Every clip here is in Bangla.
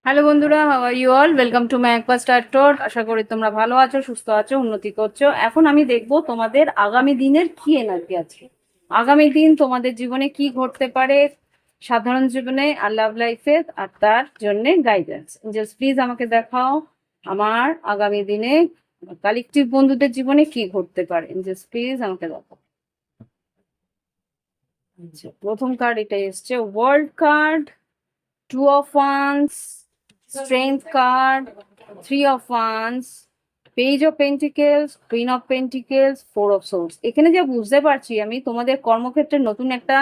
হ্যালো বন্ধুরা, how are you all? Welcome to my একবার স্টার টোর। আশা করি তোমরা ভালো আছো, সুস্থ আছো, উন্নতি করছো। এখন আমি দেখবো তোমাদের আগামী দিনের কি এনার্জি আছে, আগামী দিন তোমাদের জীবনে কি ঘটতে পারে, সাধারণ জীবনে আর লাভ লাইফে, আর তার জন্য গাইডেন্স। জাস্ট প্লিজ আমাকে দেখাও আমার আগামী দিনে কালেকটিভ বন্ধুদের জীবনে কি ঘটতে পারে। জাস্ট প্লিজ আমাকে দেখাও। আচ্ছা, প্রথম কার্ড এটা এসছে world card, two of wands, strength card, three of wands, page of pentacles, queen of pentacles, four of swords. এখানে যা বুঝতে পারছি আমি, তোমাদের কর্মক্ষেত্রে নতুন একটা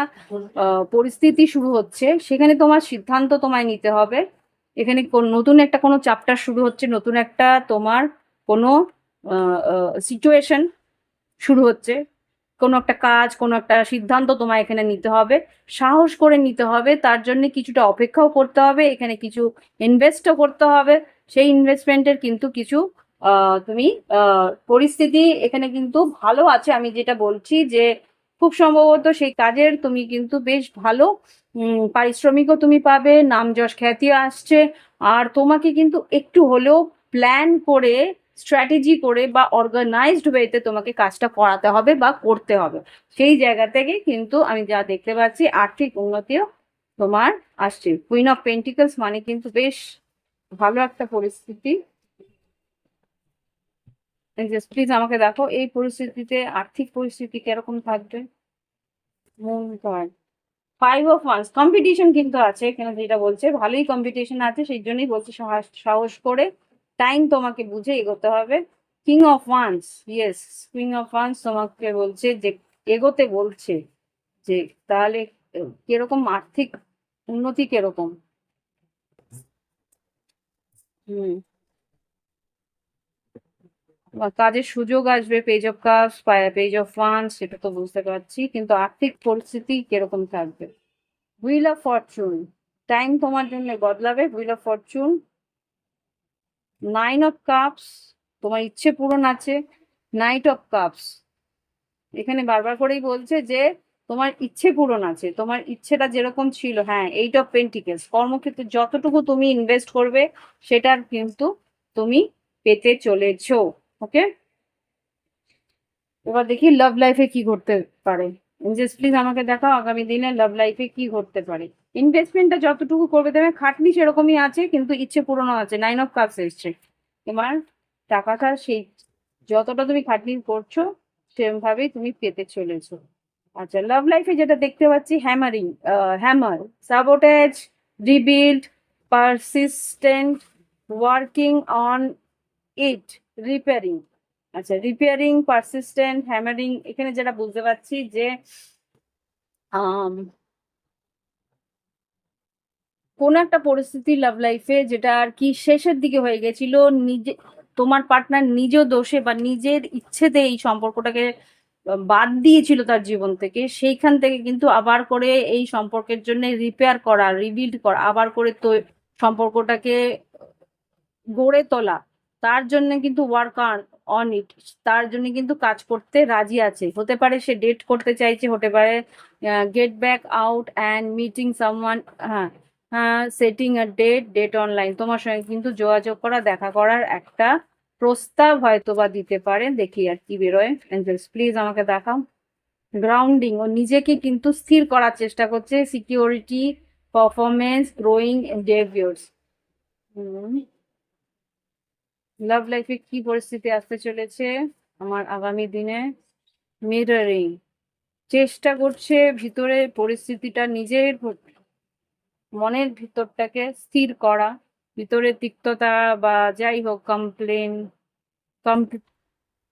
পরিস্থিতি শুরু হচ্ছে, সেখানে তোমার সিদ্ধান্ত তোমায় নিতে হবে। এখানে নতুন একটা কোনো চ্যাপ্টার শুরু হচ্ছে, নতুন একটা তোমার কোনো সিচুয়েশন শুরু হচ্ছে, কোনো একটা কাজ, কোনো একটা সিদ্ধান্ত তোমায় এখানে নিতে হবে, সাহস করে নিতে হবে। তার জন্য কিছুটা অপেক্ষাও করতে হবে, এখানে কিছু ইনভেস্টও করতে হবে। সেই ইনভেস্টমেন্টের কিন্তু কিছু তুমি পরিস্থিতি এখানে কিন্তু ভালো আছে। আমি যেটা বলছি যে খুব সম্ভবত সেই কাজের তুমি কিন্তু বেশ ভালো পারিশ্রমিকও তুমি পাবে, নাম যশ খ্যাতিও আসছে। আর তোমাকে কিন্তু একটু হলেও প্ল্যান করে, স্ট্র্যাটেজি করে বা অর্গানাইজড ওয়েতে তোমাকে কাজটা করাতে হবে বা করতে হবে। সেই জায়গা থেকে কিন্তু আমি যা দেখতে পাচ্ছি আর্থিক উন্নতিও তোমার আসছে। কুইন অফ পেন্টিকলস মানে কিন্তু বেশ ভালো একটা পরিস্থিতি। প্লিজ আমাকে দেখো এই পরিস্থিতিতে আর্থিক পরিস্থিতি কিরকম থাকবে। মূল card five of wands, competition কিন্তু আছে এখানে, যেটা বলছে ভালোই কম্পিটিশন আছে, সেই জন্যই বলছে সাহস করে টাইম তোমাকে বুঝে এগোতে হবে। King of wands, yes, king of wands তোমাকে বলছে যে এগোতে বলছে, যে তাহলে কিরকম আর্থিক উন্নতি কিরকম। হুম, কাজের সুযোগ আসবে, page of cups, page of wands, সেটা তো বুঝতে পারছি, কিন্তু আর্থিক পরিস্থিতি কিরকম থাকবে। হুইল অফ ফরচুন, টাইম তোমার জন্য বদলাবে। Wheel of Fortune, nine of cups, তোমার ইচ্ছে পূরণ আছে। নাইট অফ কাপস, এখানে বারবার করেই বলছে যে তোমার ইচ্ছে পূরণ আছে, তোমার ইচ্ছেটা যেরকম ছিল। হ্যাঁ, এইট অফ পেন্টিকেলস, কর্মক্ষেত্রে যতটুকু তুমি ইনভেস্ট করবে সেটার কিন্তু তুমি পেতে চলেছো। ওকে, এবার দেখি লাভ লাইফে কি ঘটতে পারে। জাস্ট প্লিজ আমাকে দেখাও আগামী দিনে লাভ লাইফে কি ঘটতে পারে। ইনভেস্টমেন্টটা যতটুকু করবে দেবে, খাটনি সেরকমই আছে, কিন্তু ইচ্ছে পূরণও আছে। নাইন অফ কাপস এসছে, এবার টাকাটা সেই যতটা তুমি খাটনি করছো সেরকম ভাবেই তুমি পেতে চলেছো। আচ্ছা, লাভ লাইফে যেটা দেখতে পাচ্ছি, hammering, hammer, sabotage, rebuild, persistent, working on it, repairing. আচ্ছা, রিপেয়ারিং, পারসিস্টেন্ট, হ্যামারিং, এখানে যেটা বুঝতে পারছি যে আম, কোন একটা পরিস্থিতি লাভ লাইফে যেটা আর কি শেষের দিকে হয়ে গেছিল, নিজে তোমার পার্টনার নিজ দোষে বা নিজের ইচ্ছেতে এই সম্পর্কটাকে বাদ দিয়েছিল তার জীবন থেকে, সেইখান থেকে কিন্তু আবার করে এই সম্পর্কের জন্য রিপেয়ার করা, রিবিল্ড করা, আবার করে তো সম্পর্কটাকে গড়ে তোলা, তার জন্য কিন্তু ওয়ার্ক অন ইট, তার জন্য কিন্তু কাজ করতে রাজি আছে। হতে পারে সে ডেট করতে চাইছে, হতে পারে get back out and meeting someone, হ্যাঁ হ্যাঁ, সেটিং আ ডেট অনলাইন, তোমার সঙ্গে কিন্তু যোগাযোগ করা, দেখা করার একটা প্রস্তাব হয়তো বা দিতে পারে। দেখি আর কি বেরোয়। প্লিজ আমাকে দেখাও। গ্রাউন্ডিং, ও নিজেকে কিন্তু স্থির করার চেষ্টা করছে। Security, performance, growing endeavours. Love লাইফে কি পরিস্থিতি আসতে চলেছে আমার আগামী দিনে। মিররিং, চেষ্টা করছে ভিতরে পরিস্থিতিটা, নিজের মনের ভিতরটাকে স্থির করা, ভিতরে তিক্ততা বা যাই হোক,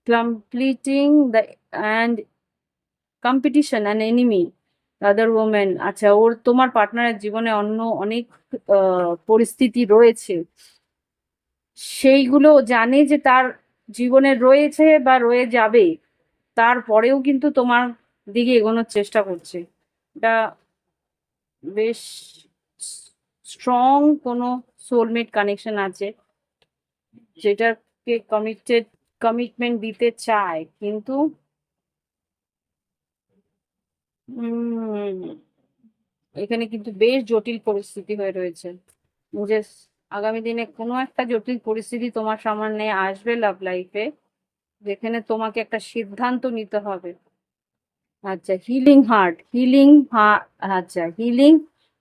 completing the and competition and enemy, other women. আচ্ছা, ওর তোমার পার্টনারের জীবনে অন্য অনেক পরিস্থিতি রয়েছে, সেইগুলো জানে যে তার জীবনে রয়েছে বা রয়ে যাবে, তারপরেও কিন্তু তোমার দিকে এগোনোর চেষ্টা করছে। এটা বেশ স্ট্রং কোনো সোলমেট কানেকশন আছে, যেটাকে কমিটমেন্ট দিতে চায়, কিন্তু এখানে কিন্তু বেশ জটিল পরিস্থিতি হয়ে রয়েছে। যে আগামী দিনে কোনো একটা জটিল পরিস্থিতি তোমার সামনে আসবে লাভ লাইফে, যেখানে তোমাকে একটা সিদ্ধান্ত নিতে হবে। আচ্ছা, আচ্ছা, healing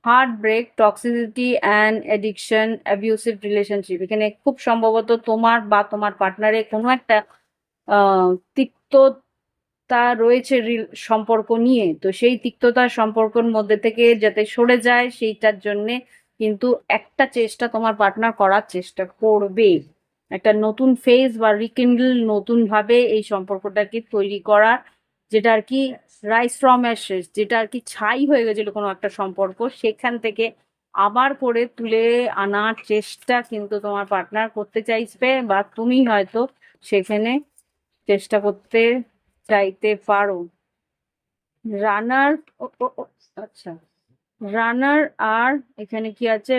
heart break, toxicity and addiction, abusive relationship. এখানে খুব সম্ভবত তোমার বা তোমার পার্টনারের কোনো একটা তিক্ততা রয়েছে সম্পর্ক নিয়ে। তো সেই তিক্ততার সম্পর্কের মধ্যে থেকে যাতে সরে যায়, সেইটার জন্যে কিন্তু একটা চেষ্টা তোমার পার্টনার করার চেষ্টা করবে, একটা নতুন ফেজ বা রিকিন্ডল, নতুন ভাবে এই সম্পর্কটাকে তৈরি করার, যেটা আর কি রাইস ফ্রম অ্যাশেস, যেটা আর কি ছাই হয়ে গেছিল কোনো একটা সম্পর্ক, সেখান থেকে আবার করে তুলে আনার চেষ্টা কিন্তু তোমার পার্টনার করতে চাইবে, বা তুমি হয়তো সেখানে চেষ্টা করতে চাইতে পারো। রানার, আচ্ছা, রানার আর এখানে কি আছে,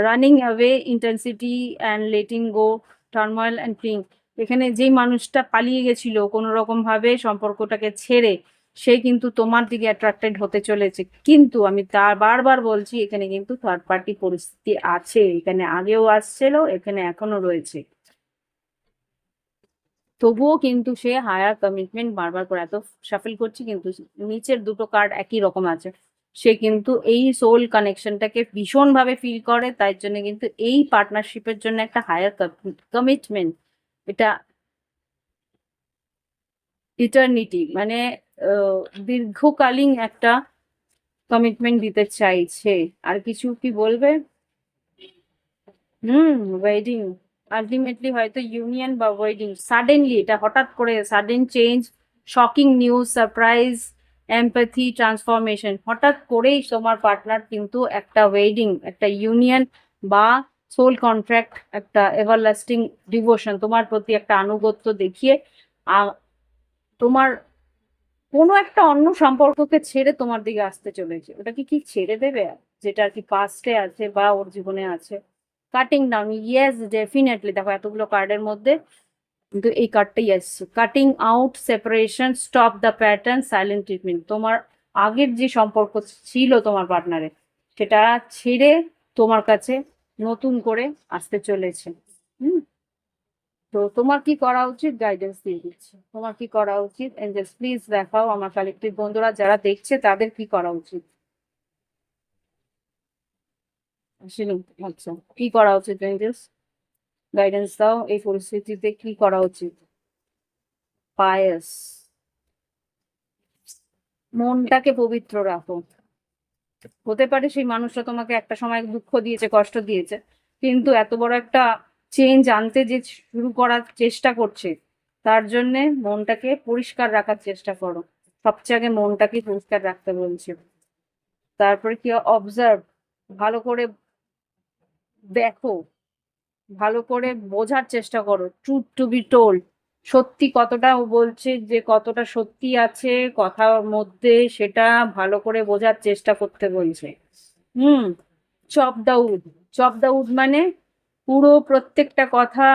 running away, intensity and letting go, turmoil and cling. এখানে যেই মানুষটা পালিয়ে গেছিল কোনো রকম ভাবে সম্পর্কটাকে ছেড়ে, সে কিন্তু তোমার দিকে অ্যাট্রাক্টেড হতে চলেছে, কিন্তু আমি তার বারবার বলছি এখানে কিন্তু থার্ড পার্টি পরিস্থিতি আছে, এখানে আগেও আসছিল, এখানে এখনো রয়েছে। তবুও কিন্তু সে হায়ার কমিটমেন্ট বারবার করে, এত শাফল করছি কিন্তু নিচের দুটো কার্ড একই রকম আছে, সে কিন্তু এই সোল কানেকশনটাকে ভীষণ ভাবে ফিল করে, তাই জন্য কিন্তু এই পার্টনারশিপের জন্য একটা হায়ার কমিটমেন্ট, এটা ইটার্নিটি মানে দীর্ঘকালীন একটা কমিটমেন্ট দিতে চাইছে। আর কিছু কি বলবে? ওয়েডিং, আলটিমেটলি হয়তো ইউনিয়ন বা ওয়েডিং, সাডেনলি, এটা হঠাৎ করে sudden change, shocking news, surprise, empathy, transformation, হঠাৎ করেই তোমার পার্টনার কিন্তু একটা ওয়েডিং, একটা ইউনিয়ন বা সোল কন্ট্রাক্ট, একটা এভারলাস্টিং ডিভোশন, তোমার প্রতি একটা আনুগত্য দেখিয়ে তোমার কোনো একটা অন্য সম্পর্ককে ছেড়ে তোমার দিকে আসতে চলেছে। ওটা কি কি ছেড়ে দেবে, যেটা আর কি পাস্টে আছে বা ওর জীবনে আছে? Cutting down, yes definitely. দেখো এতগুলো কার্ডের মধ্যে কিন্তু এই কার্ডটাই আসছে, cutting out, separation, stop the pattern, silent treatment. তোমার আগের যে সম্পর্ক ছিল তোমার পার্টনারের, সেটা ছেড়ে তোমার কাছে নতুন করে আসতে চলেছে। হুম, তো তোমার কি করা উচিত, গাইডেন্স দিয়ে দিচ্ছি। তোমার কি করা উচিত, এঞ্জেলস প্লিজ দেখাও আমার কালেক্টিভ বন্ধুরা যারা দেখছে তাদের কি করা উচিত। শিলু, আচ্ছা, কি করা উচিত এঞ্জেলস, গাইডেন্স দাও, এই পরিস্থিতিতে কি করা উচিত। পায়েস, মনটাকে পবিত্র রাখো। হতে পারে সেই মানুষটা তোমাকে একটা সময় দুঃখ দিয়েছে, কষ্ট দিয়েছে, কিন্তু এত বড় একটা চেঞ্জ আনতে যে শুরু করার চেষ্টা করছে, তার জন্যে মনটাকে পরিষ্কার রাখার চেষ্টা করো। সবচেয়ে আগে মনটাকে পরিষ্কার রাখতে বলছি। তারপরে কি, অবজার্ভ, ভালো করে দেখো, ভালো করে বোঝার চেষ্টা করো, ট্রুথ টু বি টোল্ড, সত্যি কতটা ও বলছে, যে কতটা সত্যি আছে কথার মধ্যে, সেটা ভালো করে বোঝার চেষ্টা করতে বলছে। Hmm, chop the wood, chop the wood মানে পুরো প্রত্যেকটা কথা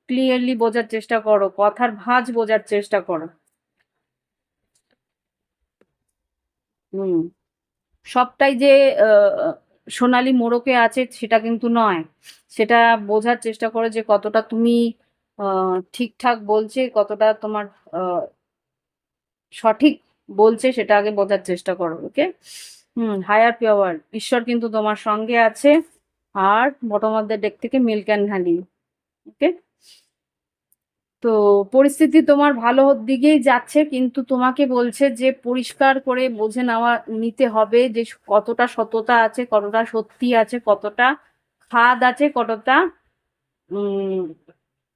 ক্লিয়ারলি বোঝার চেষ্টা করো, কথার ভাঁজ বোঝার চেষ্টা করো। হুম, সবটাই যে সোনালী মোড়কে আছে সেটা কিন্তু নয়, সেটা বোঝার চেষ্টা করো যে কতটা তুমি ঠিকঠাক বলছে, কতটা তোমার সঠিক বলছে, সেটা আগে বোঝার চেষ্টা করো। ওকে, হায়ার পাওয়ার, ঈশ্বর কিন্তু তোমার সঙ্গে আছে। আর বটম অফ দ্য ডেক থেকে মিল্ক অ্যান্ড হানি। ওকে, তো পরিস্থিতি তোমার ভালো দিকেই যাচ্ছে, কিন্তু তোমাকে বলছে যে পরিষ্কার করে বুঝে নিতে হবে যে কতটা সততা আছে, কতটা সত্যি আছে, কতটা খাদ আছে, কতটা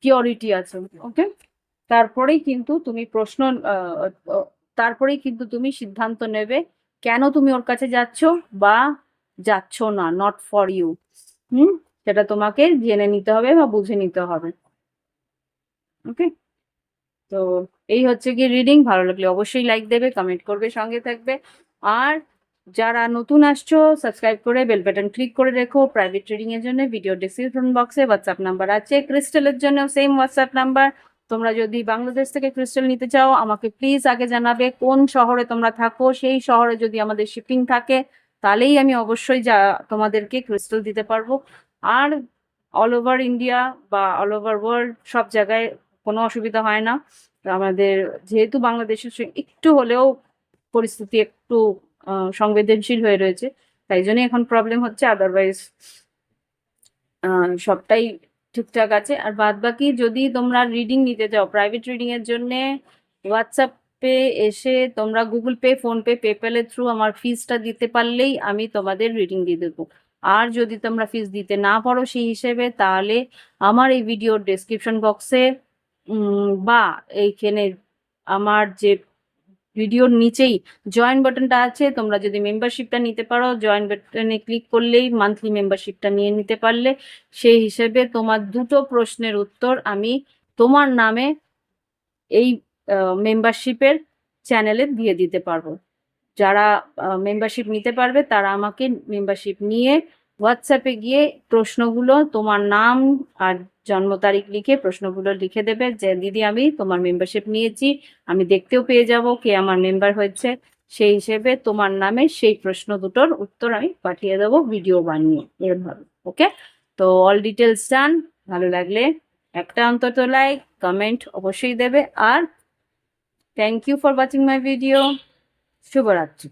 পিওরিটি আছে। ওকে, তারপরেই কিন্তু তুমি প্রশ্ন আহ, আহ, তারপরেই কিন্তু তুমি সিদ্ধান্ত নেবে কেন তুমি ওর কাছে যাচ্ছ বা যাচ্ছ না, নট ফর ইউ। হুম, সেটা তোমাকে জেনে নিতে হবে বা বুঝে নিতে হবে। ওকে, তো এই হচ্ছে কি রিডিং। ভালো লাগলে অবশ্যই লাইক দেবে, কমেন্ট করবে, সঙ্গে থাকবে। আর যারা নতুন আসছো সাবস্ক্রাইব করে বেল বাটন ক্লিক করে রেখো। প্রাইভেট রিডিং এর জন্য ভিডিও ডিসক্রিপশন বক্সে হোয়াটসঅ্যাপ নাম্বার আছে, ক্রিস্টালের জন্য সেম হোয়াটসঅ্যাপ নাম্বার। তোমরা যদি বাংলাদেশ থেকে ক্রিস্টাল নিতে চাও আমাকে প্লিজ আগে জানাবে কোন শহরে তোমরা থাকো, সেই শহরে যদি আমাদের শিপিং থাকে তাহলেই আমি অবশ্যই তোমাদেরকে ক্রিস্টাল দিতে পারবো। আর অল ওভার ইন্ডিয়া বা অল ওভার ওয়ার্ল্ড সব জায়গায় কোনো অসুবিধা হয় না। আমাদের যেহেতু বাংলাদেশের একটু হলেও পরিস্থিতি একটু সংবেদনশীল হয়ে রয়েছে, তাই জন্য এখন প্রবলেম হচ্ছে। আদারওয়াইজ সবটাই ঠিকঠাক আছে। আর বাদ বাকি যদি তোমরা রিডিং নিতে চাও প্রাইভেট রিডিং এর জন্য হোয়াটসঅ্যাপে এসে তোমরা গুগল পে, ফোনপে, পেপ্যালের থ্রু আমার ফিজটা দিতে পারলেই আমি তোমাদের রিডিং দিয়ে দেবো। আর যদি তোমরা ফিজ দিতে না পারো সেই হিসেবে, তাহলে আমার এই ভিডিওর ডেসক্রিপশন বক্সে বা এইখানে আমার যে ভিডিওর নিচেই জয়েন বাটনটা আছে, তোমরা যদি মেম্বারশিপটা নিতে পারো জয়েন বাটনে ক্লিক করলেই মান্থলি মেম্বারশিপটা নিয়ে নিতে পারলে সেই হিসেবে তোমার 2টো প্রশ্নের উত্তর আমি তোমার নামে এই মেম্বারশিপের চ্যানেলে দিয়ে দিতে পারবো। যারা মেম্বারশিপ নিতে পারবে তারা আমাকে মেম্বারশিপ নিয়ে হোয়াটসঅ্যাপে গিয়ে প্রশ্নগুলো তোমার নাম আর জন্ম তারিখ লিখে প্রশ্নগুলো লিখে দেবে যে দিদি আমি তোমার মেম্বারশিপ নিয়েছি, আমি দেখতেও পেয়ে যাব কে আমার মেম্বার হয়েছে। সেই হিসেবে তোমার নামে সেই প্রশ্ন দুটোর উত্তর আমি পাঠিয়ে দেবো ভিডিও বানিয়ে এরভাবে। ওকে, তো অল ডিটেলস ডান। ভালো লাগলে একটা অন্তত লাইক কমেন্ট অবশ্যই দেবে। আর thank you for watching my video. শুভরাত্রি।